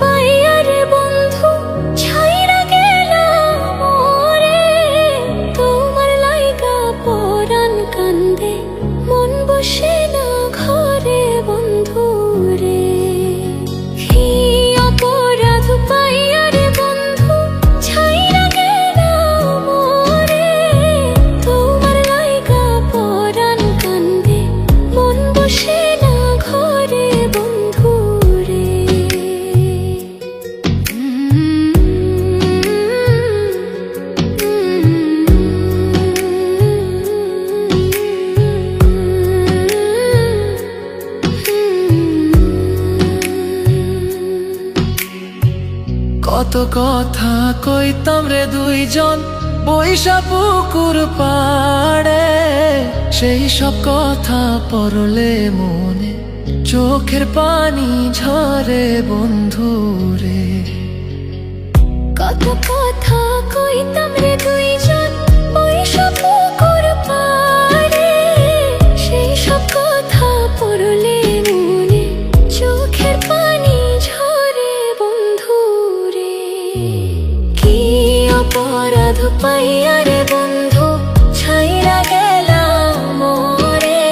পাইয়ারে বন্ধু ছাইরা গেলাম মোরে, তোমার লাইগা পরাণ কান্দে মন বসে না ঘরে বন্ধু রে। কি অপরাধ পাইয়ারে বন্ধু ছাইরা গেলাম মোরে, তোমার লাইগা পরাণ কান্দে মন বসে না ঘরে বন্ধু রে। কত কথা কইতাম রে দুইজন বৈশা পুকুর পাড়ে, সেই সব কথা পড়লে মনে চোখের পানি ঝরে বন্ধু রে। কত কথা কইতাম রে দুইজন বৈশা পুকুর পাড়ে, সেই সব কথা পড়লে মনে চোখের পানি ঝরে বন্ধু রে। কি অপরাধ পাইয়ারে বন্ধু ছাইরা গেলাম মোরে,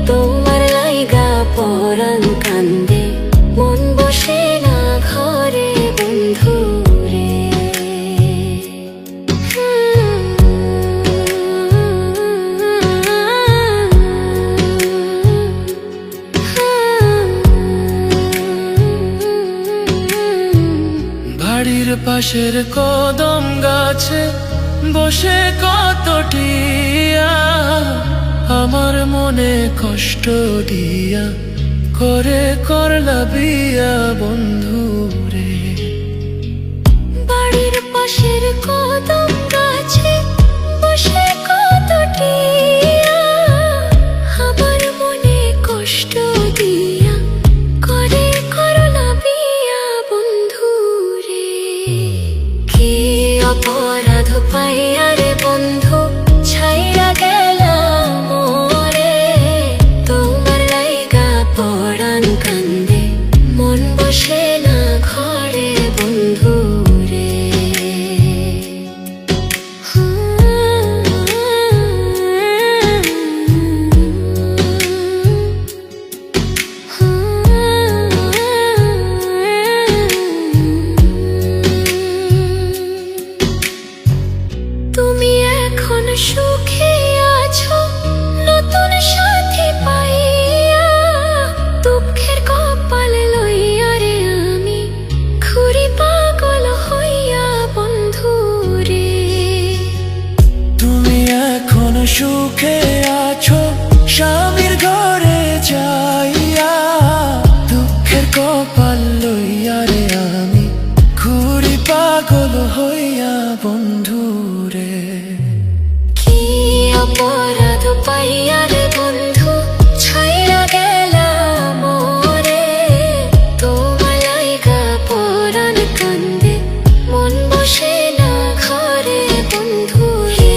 তোমার লাইগা পরাণ কান্দে মন বসে না ঘরে বন্ধু রে। বাড়ির পাশের কদম গাছে বসে কত টিয়া, আমার মনে কষ্ট দিয়া করে করলা বিয়া বন্ধু রে। বাড়ির পাশের কদম গাছে বসে কত টিয়া, আমার মনে কষ্ট দিয়া করে করলা বিয়া বন্ধু রে। কি অপরাধ পাইয়ারে বন্ধু ছাইরা গেলাম মোরে, তোমার লাইগা পরাণ কান্দে মন বসে না ঘরে বন্ধু রে। তুমি এখন সুখে আছো নতুন সাথী পাইয়া, দুঃখের কপাল লইয়া রে আমি ঘুরি পাগল হইয়া বন্ধু রে। তুমি এখন সুখে আছো স্বামীর ঘরে যাইয়া, দুঃখের কপাল লইয়া রে আমি ঘুরি পাগল হইয়া বন্ধু রে। কি অপরাধ পাইয়ারে বন্ধু ছাইরা গেলাম মোরে, তোমার লাইগা পরাণ কান্দে মন বসে না ঘরে বন্ধু রে।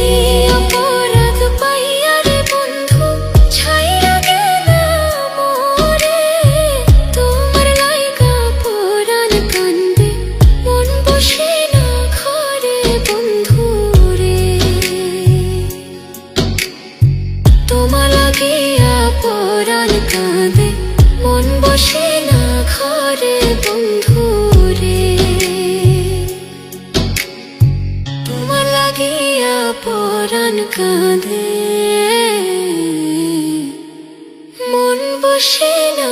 অপরাধ পাইয়ারে বন্ধু ছাইরা গেলাম মোরে, তোমার লাইগা পরাণ কান্দে মন বসে না ঘরে বন্ধু রে। তোমার লাগিয়া পরাণ কাঁদে মন বসে না ঘরে বন্ধু রে। তোমার লাগিয়া পরাণ কাঁদে মন বসে না